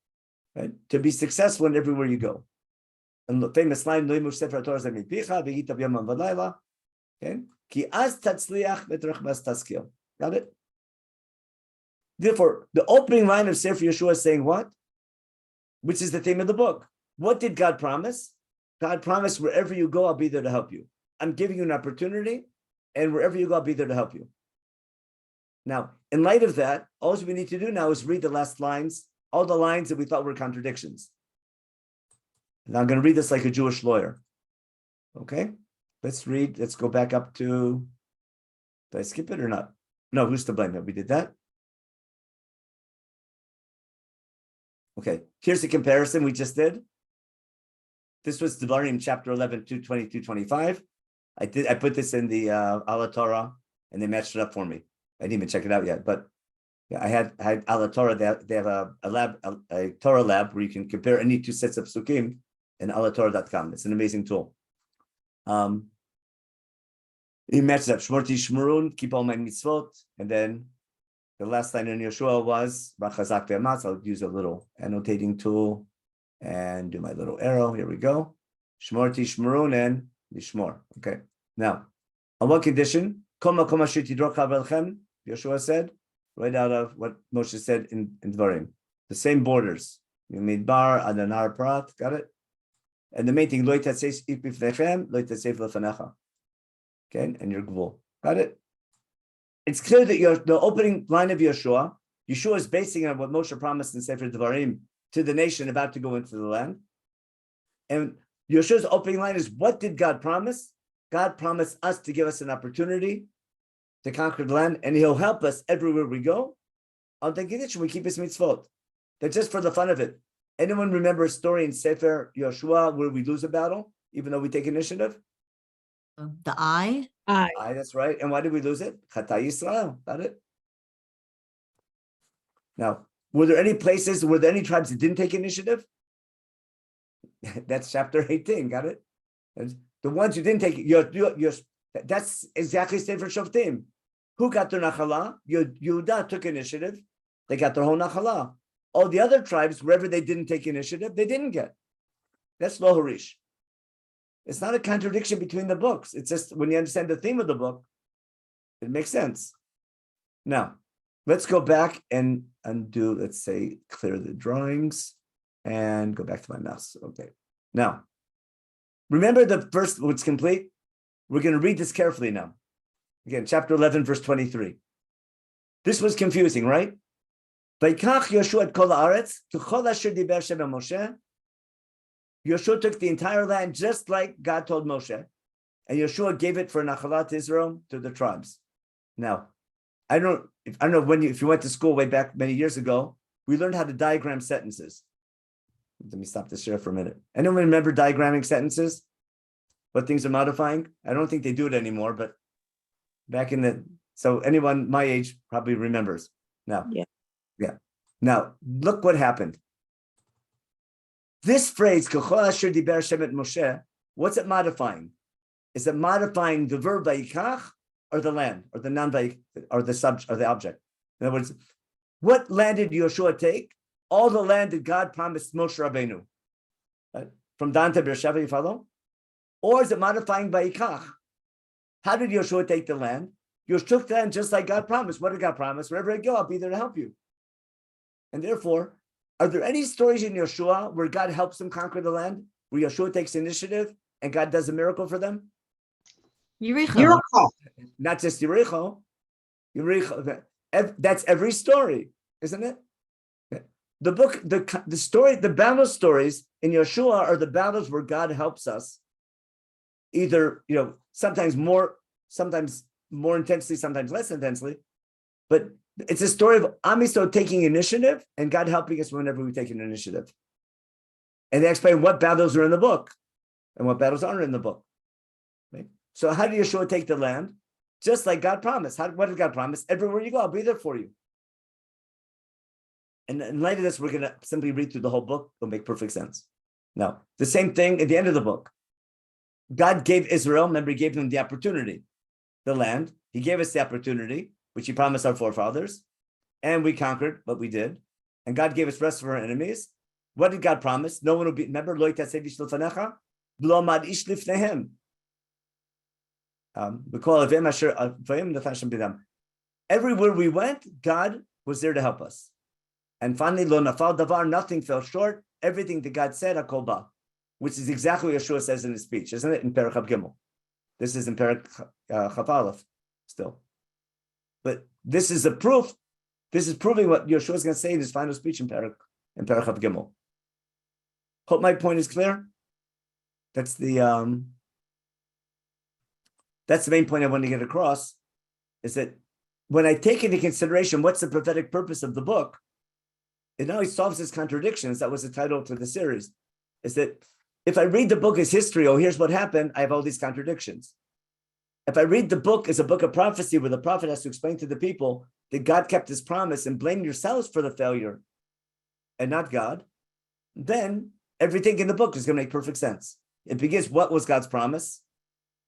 Right? To be successful in everywhere you go. And the famous line, okay? Got it? Therefore, the opening line of Sefer Yeshua is saying what? Which is the theme of the book. What did God promise? God promised wherever you go, I'll be there to help you. I'm giving you an opportunity, and wherever you go, I'll be there to help you. Now, in light of that, all we need to do now is read the last lines, all the lines that we thought were contradictions. And I'm going to read this like a Jewish lawyer. Okay? Let's read. Let's go back up to... Did I skip it or not? No, who's to blame? We did that? Okay, here's the comparison we just did. This was Devarim chapter 11, 220-225. I put this in the Ala Torah, and they matched it up for me. I didn't even check it out yet, but yeah, I had Ala Torah. They have a Torah lab where you can compare any two sets of psukim in alatorah.com. It's an amazing tool. He matched up Shmorti Shmurun, keep all my mitzvot, and then the last line in Yeshua was Bachazak ve'amatz. I'll use a little annotating tool and do my little arrow. Here we go. Shmorti Shmurun and Lishmor. Okay. Now, on what condition? Koma koma shitidrok havelchem. Yeshua said, right out of what Moshe said in Dvarim. The same borders. Midbar, Adanar, Prat. Got it? And the main thing, lo yitatseis ifbifnechem, lo yitatseif lefanecha. Okay, and your gvul. Got it? It's clear that the opening line of Yeshua is basing on what Moshe promised in Sefer Dvarim to the nation about to go into the land. And Yeshua's opening line is, what did God promise? God promised us to give us an opportunity to conquer the land, and he'll help us everywhere we go. On the condition we keep his mitzvot. That's just for the fun of it. Anyone remember a story in Sefer Yeshua where we lose a battle, even though we take initiative? The eye? Aye, that's right. And why did we lose it? Chata Yisrael. Got it? Now, were there any tribes that didn't take initiative? That's chapter 18. Got it? And the ones who didn't take it, that's exactly Sefer Shoftim. Who got their nachala? Yehuda took initiative. They got their whole nachala. All the other tribes, wherever they didn't take initiative, they didn't get. That's lo harish. It's not a contradiction between the books. It's just when you understand the theme of the book, it makes sense. Now, let's go back and undo, let's say, clear the drawings and go back to my mouse. Okay. Now, remember the first, what's complete? We're going to read this carefully now. Again, chapter 11, verse 23. This was confusing, right? Vaikach Yoshua et kol haaretz, k'chol asher diber Hashem el Moshe. Yeshua took the entire land just like God told Moshe, and Yeshua gave it for Nachalat Israel to the tribes. Now, I don't know if you went to school way back many years ago, we learned how to diagram sentences. Let me stop this share for a minute. Anyone remember diagramming sentences? What things are modifying? I don't think they do it anymore, but back in so anyone my age probably remembers. Now, yeah. Now, look what happened. This phrase, K'chol asher diber Hashem et Moshe, what's it modifying? Is it modifying the verb vayikach or the land, or the non-vayik, or the subject, or the object? In other words, what land did Yeshua take? All the land that God promised Moshe Rabbeinu. Right? From Dan to Beersheba, you follow? Or is it modifying vayikach? How did Yeshua take the land? Yeshua took the land just like God promised. What did God promise? Wherever I go, I'll be there to help you. And therefore, are there any stories in Yeshua where God helps them conquer the land? Where Yeshua takes initiative and God does a miracle for them? Yericho. Not just Yericho. That's every story, isn't it? The book, the story, the battle stories in Yeshua are the battles where God helps us. Either, sometimes more intensely, sometimes less intensely. But it's a story of Am Yisrael taking initiative and God helping us whenever we take an initiative. And they explain what battles are in the book and what battles aren't in the book. Right? So how did Yeshua take the land? Just like God promised. What did God promise? Everywhere you go, I'll be there for you. And in light of this, we're going to simply read through the whole book. It'll make perfect sense. Now, the same thing at the end of the book. God gave Israel, remember, he gave them the opportunity, the land. He gave us the opportunity, which he promised our forefathers, and we conquered what we did. And God gave us rest for our enemies. What did God promise? No one will be, remember, Lo yitasev ish lefanecha, v'lo amad ish lifnehem. Everywhere we went, God was there to help us. And finally, Lo nafal davar, nothing fell short. Everything that God said, Hakol ba, which is exactly what Yeshua says in his speech, isn't it? In Perek Chav Gimel. This is in Perek Chav Aleph still. But this is a proof. This is proving what Yeshua is going to say in his final speech in Perek Chav Gimel. Hope my point is clear. That's the main point I want to get across, is that when I take into consideration what's the prophetic purpose of the book, it not only solves its contradictions, that was the title to the series, is that if I read the book as history, here's what happened, I have all these contradictions. If I read the book as a book of prophecy where the prophet has to explain to the people that God kept his promise and blame yourselves for the failure and not God, then everything in the book is going to make perfect sense. It begins, what was God's promise?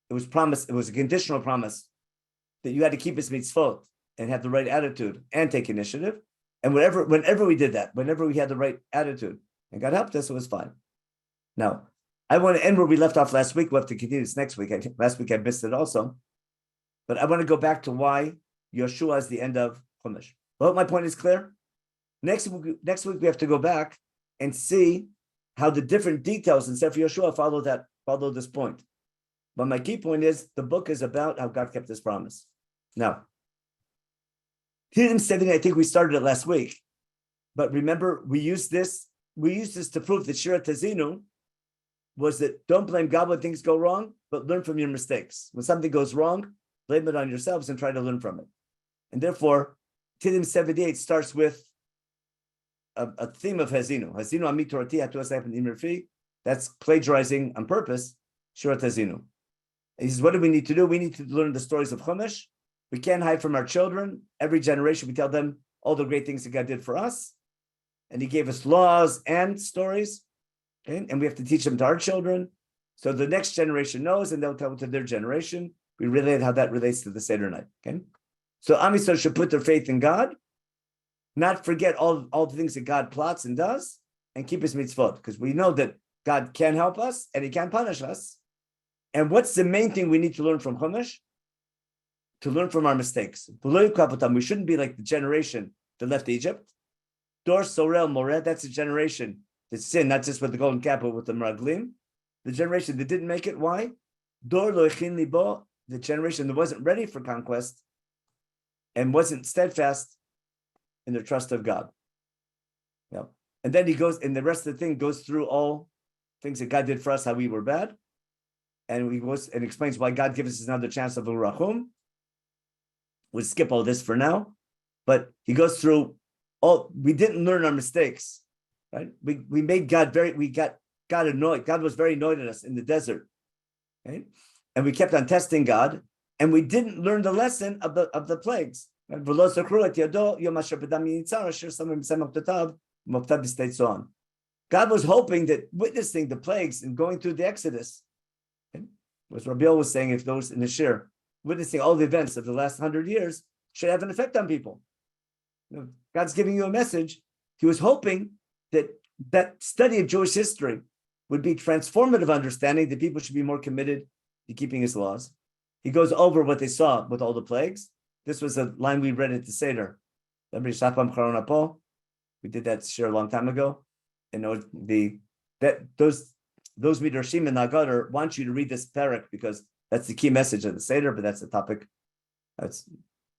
It was a conditional promise that you had to keep his mitzvot and have the right attitude and take initiative. And whenever we did that, whenever we had the right attitude and God helped us, it was fine. Now, I want to end where we left off last week. We'll have to continue this next week. Last week I missed it also. But I want to go back to why Yeshua is the end of Chumash. I hope my point is clear. Next week we have to go back and see how the different details in Sefer Yeshua follow this point. But my key point is the book is about how God kept his promise. Now, Tehillim 70, I think we started it last week. But remember, we used this to prove that Shira Tazinu was that don't blame God when things go wrong, but learn from your mistakes. When something goes wrong, blame it on yourselves and try to learn from it. And therefore, Tehillim 78 starts with a theme of Hazinu. Hazinu amit torati hatu asayim imrfi. That's plagiarizing on purpose, Shira Tazinu. He says, what do we need to do? We need to learn the stories of Chumash. We can't hide from our children. Every generation, we tell them all the great things that God did for us. And he gave us laws and stories. Okay? And we have to teach them to our children. So the next generation knows, and they'll tell it to their generation. We relate how that relates to the Seder night. Okay? So Am Yisrael should put their faith in God, not forget all the things that God plots and does, and keep his mitzvot. Because we know that God can help us and he can punish us. And what's the main thing we need to learn from Chumash? To learn from our mistakes. We shouldn't be like the generation that left Egypt. Dor Sorel Mored, that's a generation that sinned, not just with the golden calf, but with the Meraglim. The generation that didn't make it. Why? Dor Lo Echin Libo, the generation that wasn't ready for conquest and wasn't steadfast in their trust of God. Yeah. And then he goes, and the rest of the thing goes through all things that God did for us, how we were bad. And explains why God gives us another chance of Urachum. We'll skip all this for now. But he goes through we didn't learn our mistakes, right? We made God got God annoyed. God was very annoyed at us in the desert. Okay? And we kept on testing God, and we didn't learn the lesson of the plagues. God was hoping that witnessing the plagues and going through the Exodus, okay, what Rabbi was saying, if those in the shir, witnessing all the events of the last 100 years should have an effect on people. God's giving you a message. He was hoping that study of Jewish history would be transformative understanding that people should be more committed to keeping his laws. He goes over what they saw with all the plagues. This was a line we read at the Seder. We did that share a long time ago. And those midrashim and Nagader want you to read this parak because that's the key message of the Seder, but that's the topic. That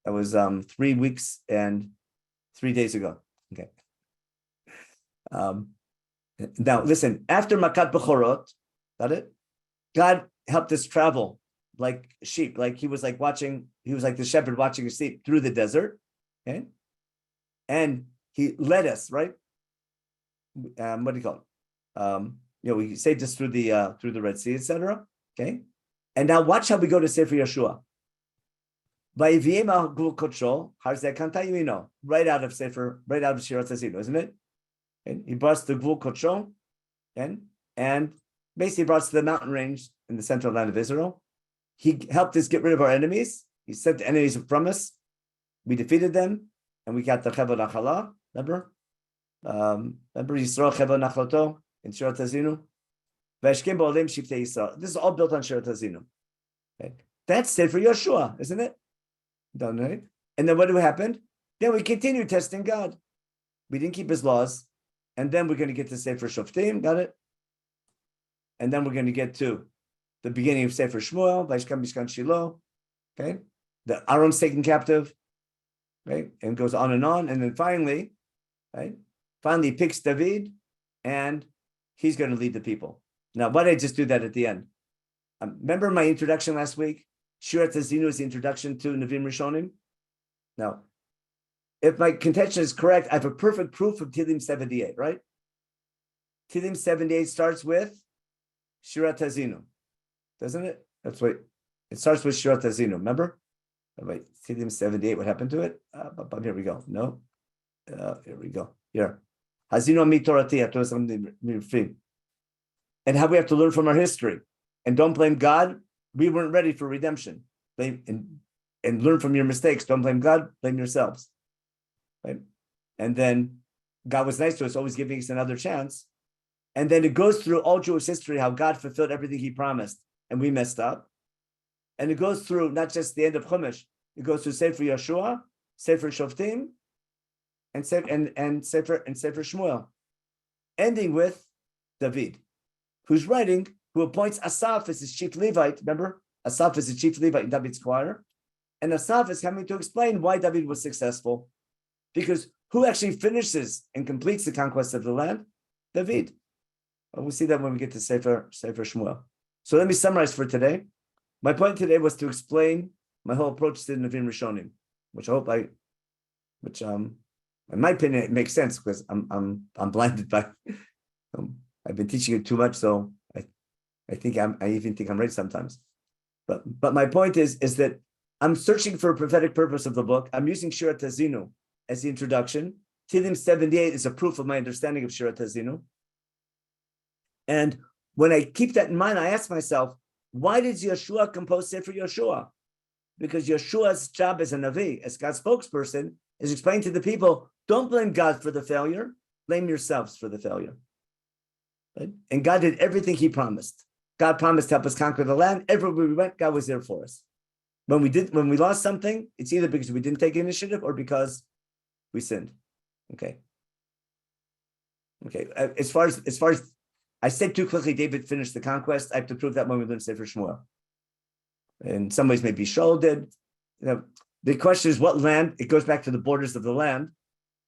was 3 weeks and 3 days ago. Okay. Now listen, after Makat Bechorot, got it? God helped us travel like sheep, like he was like the shepherd watching his sheep through the desert. Okay. And he led us, right? What do you call it? We saved us through the Red Sea, etc. Okay. And now watch how we go to Sefer Yeshua. Right out of Sefer, right out of Shirat Hazino, isn't it? And he brought us to Gvul Kocho, and basically brought us to the mountain range in the central land of Israel. He helped us get rid of our enemies. He sent the enemies from us. We defeated them, and we got the Chevon Nachala. Remember Yisrael Chevon Nachlato in Shirat Hazino. V'eshkim ba'olim shiftei Yisrael. This is all built on Shirat Hazino. Okay. That's Sefer Yeshua, isn't it? Done, right? And then what happened? Then we continued testing God. We didn't keep his laws. And then we're going to get to Sefer Shoftim, got it? And then we're going to get to the beginning of Sefer Shmuel, Vaishkam Mishkan Shiloh, okay? The Aaron's taken captive, right? And goes on. And then finally, right? Finally he picks David, and he's going to lead the people. Now, why did I just do that at the end? Remember my introduction last week? Shirat Hazino is the introduction to Nevim Rishonim. Now, if my contention is correct, I have a perfect proof of Tehillim 78, right? Tehillim 78 starts with Shirat Hazino, doesn't it? That's right. It starts with Shirat Hazino, remember? Oh, wait, Tehillim 78, what happened to it? Here we go. No. Here we go. Here. Hazino mi Torati, and how we have to learn from our history. And don't blame God. We weren't ready for redemption. And learn from your mistakes. Don't blame God, blame yourselves. Right? And then God was nice to us, always giving us another chance. And then it goes through all Jewish history, how God fulfilled everything he promised, and we messed up. And it goes through not just the end of Chumash, it goes through Sefer Yeshua, Sefer Shoftim, and Sefer Shmuel, ending with David, who appoints Asaph as his chief Levite. Remember, Asaph is the chief Levite in David's choir. And Asaph is coming to explain why David was successful. Because who actually finishes and completes the conquest of the land? David. We'll see that when we get to Sefer Shmuel. So let me summarize for today. My point today was to explain my whole approach to Nevim Rishonim, which in my opinion, it makes sense because I'm blinded by. I've been teaching it too much, so I even think I'm right sometimes. But my point is that I'm searching for a prophetic purpose of the book. I'm using Shirat Hazino as the introduction. Tehillim 78 is a proof of my understanding of Shirat Hazino. And when I keep that in mind, I ask myself, why did Yeshua compose Sefer Yeshua? Because Yeshua's job as a Navi, as God's spokesperson, is explain to the people, don't blame God for the failure, blame yourselves for the failure. Right? And God did everything he promised. God promised to help us conquer the land. Everywhere we went, God was there for us. When we lost something, it's either because we didn't take initiative or because we sinned. Okay. As far as I said too quickly, David finished the conquest. I have to prove that when we learn Sefer Shmuel. In some ways, maybe Shaul did. The question is what land? It goes back to the borders of the land.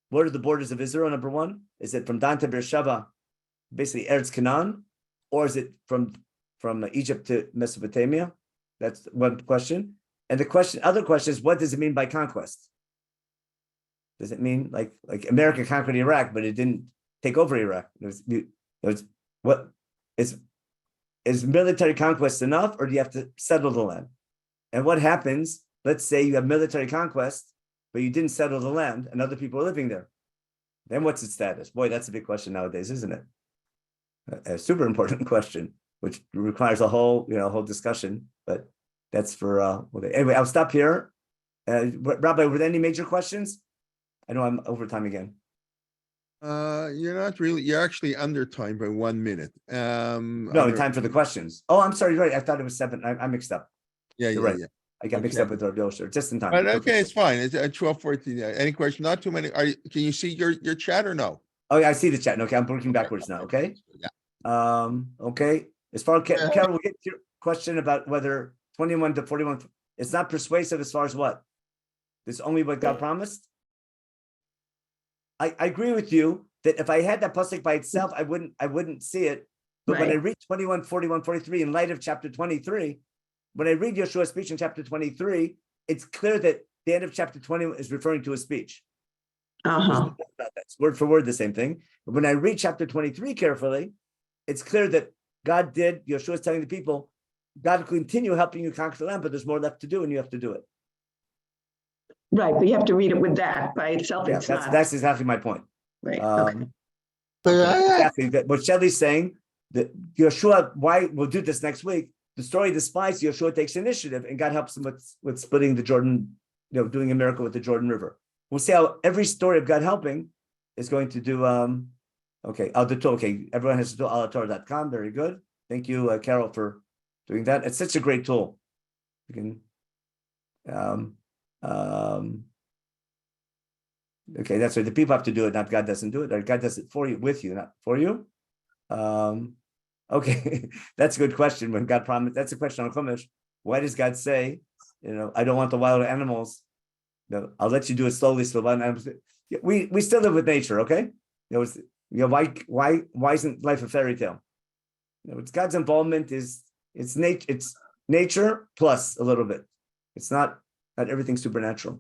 What are the borders of Israel? Number one, is it from Dan to Beersheba, basically Eretz Canaan, or is it from Egypt to Mesopotamia? That's one question. And other question is, what does it mean by conquest? Does it mean like America conquered Iraq, but it didn't take over Iraq? What is military conquest enough, or do you have to settle the land? And what happens? Let's say you have military conquest, but you didn't settle the land, and other people are living there. Then what's its status? Boy, that's a big question nowadays, isn't it? A super important question, which requires a whole discussion. But that's for anyway. I'll stop here. Rabbi, were there any major questions? I know I'm over time again. You're not really. You're actually under time by 1 minute. No, time for the questions. Oh, I'm sorry. Right, I thought it was 7. I mixed up. Yeah, You're yeah, right. yeah. I got mixed up with Rabbi Osher. Just in time. But okay, it's fine. It's at 12:14. Any question? Not too many. Can you see your chat or no? Oh yeah, I see the chat. Okay, I'm working backwards now. Okay. Yeah. Okay. As far as Carol, we'll get to your question about whether 21 to 41. It's not persuasive as far as what? It's only what God promised. I agree with you that if I had that pasuk by itself, I wouldn't see it. But when I read 21, 41, 43 in light of chapter 23, when I read Yeshua's speech in chapter 23, it's clear that the end of chapter 20 is referring to a speech. It's word for word the same thing. But when I read chapter 23 carefully, it's clear that Yeshua is telling the people, God will continue helping you conquer the land, but there's more left to do, and you have to do it. Right, but you have to read it with that by itself. Yeah, that's exactly my point. Right. Exactly. What Shelley's saying, that Yeshua, why we'll do this next week. The story of the spies, Yeshua takes initiative, and God helps him with splitting the Jordan, doing a miracle with the Jordan River. We'll see how every story of God helping is going to do. Okay, everyone has to do alatorah.com. Very good. Thank you, Carol, for doing that. It's such a great tool. You can. Okay, that's right. The people have to do it, not God doesn't do it. Or God does it for you, with you, not for you. Okay, that's a good question. When God promised, that's a question on Chumash. Why does God say, I don't want the wild animals? I'll let you do it slowly. So we still live with nature, okay? Why isn't life a fairy tale? It's God's involvement it's nature plus a little bit. It's not everything supernatural.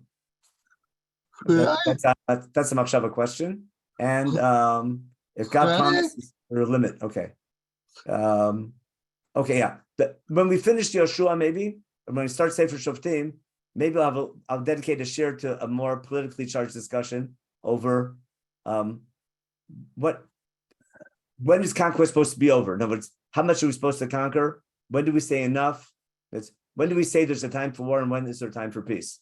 That's a machshava question. And if God promises, there's a limit. Okay. Yeah. When we finish Yoshua, maybe, when we start Sefer Shoftim, maybe I'll dedicate a share to a more politically charged discussion over when is conquest supposed to be over? In other words, how much are we supposed to conquer? When do we say enough? When do we say there's a time for war, and when is there time for peace?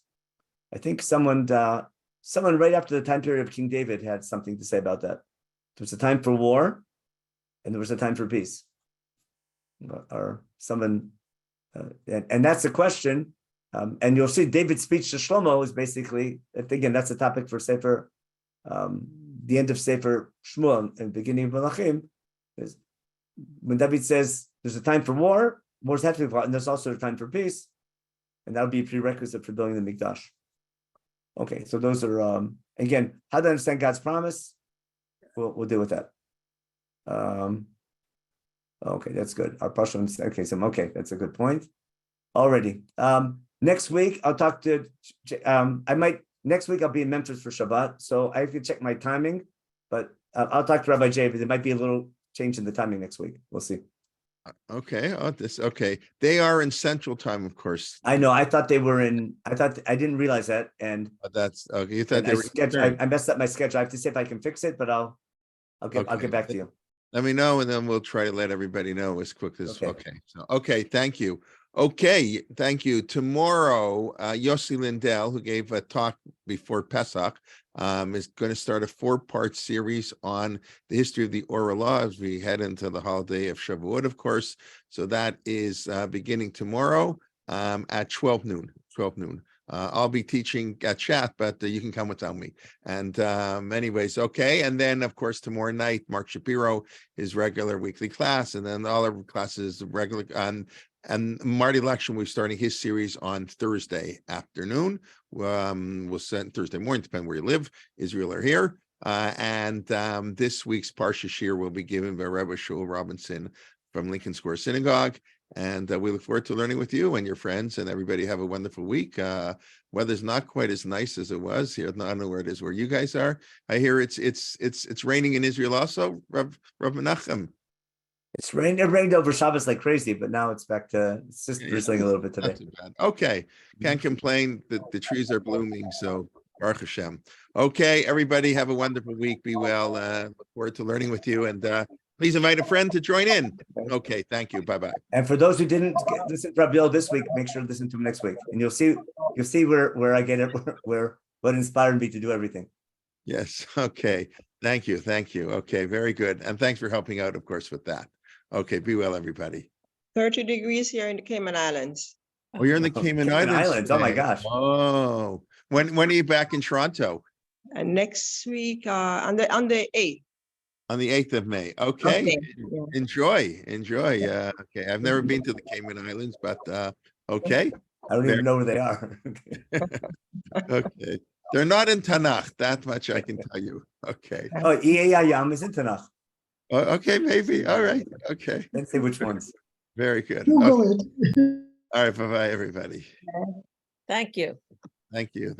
I think someone right after the time period of King David had something to say about that. There was a time for war, and there was a time for peace. Or someone, and that's the question. And you'll see David's speech to Shlomo is basically, again, that's a topic for Sefer, the end of Sefer Shmuel and the beginning of Menachem, is when David says there's a time for war, war's have to be fought, and there's also a time for peace, and that'll be a prerequisite for building the Mikdash. Okay, so those are again, how to understand God's promise. We'll deal with that. Okay, that's good. Our partial. Okay, that's a good point. Already. Next week I'll talk to. Next week I'll be in Memphis for Shabbat, so I have to check my timing. But I'll talk to Rabbi Jay. There might be a little change in the timing next week. We'll see. Okay. Okay. They are in Central Time, of course. I know. I thought they were in. I didn't realize that. And that's okay. You thought they were. I messed up my schedule. I have to see if I can fix it, but I'll get back to you. Let me know, and then we'll try to let everybody know as quick as okay. Thank you. Okay, thank you. Tomorrow, Yossi Lindell, who gave a talk before Pesach, is going to start a 4-part series on the history of the oral law as we head into the holiday of Shavuot, of course. So that is beginning tomorrow at 12 noon. I'll be teaching at chat, but you can come without me. And anyways, okay. And then, of course, tomorrow night, Mark Shapiro, his regular weekly class, and then all our classes regular and Marty Lection, we're starting his series on Thursday afternoon. We'll send Thursday morning, depending where you live, Israel or here. And this week's Parsha Shir will be given by Rabbi Shul Robinson from Lincoln Square Synagogue. And we look forward to learning with you and your friends, and everybody have a wonderful week. Weather's not quite as nice as it was here. I don't know where it is where you guys are. I hear it's raining in Israel also, Rav Menachem. It rained over Shabbos like crazy, but now it's back to, it's just drizzling a little bit today. Not too bad. Okay, can't complain. The trees are blooming, so Baruch Hashem. Okay, everybody have a wonderful week. Be well. Look forward to learning with you, and please invite a friend to join in. Okay, thank you. Bye-bye. And for those who didn't listen to Rabbi this week, make sure to listen to him next week, and you'll see where I get it, where what inspired me to do everything. Yes. Okay. Thank you. Okay, very good. And thanks for helping out, of course, with that. Okay, be well, everybody. 30 degrees here in the Cayman Islands. Oh, you're in the Cayman Islands. Oh my gosh. Oh, when are you back in Toronto? And next week, on the 8th. On the 8th of May. Okay. Okay, yeah. Enjoy. Okay. I've never been to the Cayman Islands, but okay. I don't even know where they are. Okay. They're not in Tanakh. That much I can tell you. Okay. Oh, Yam is in Tanakh. Okay, maybe. All right. Okay. Let's see which ones. Very good. Google Okay. it. All right. Bye-bye, everybody. Thank you. Thank you.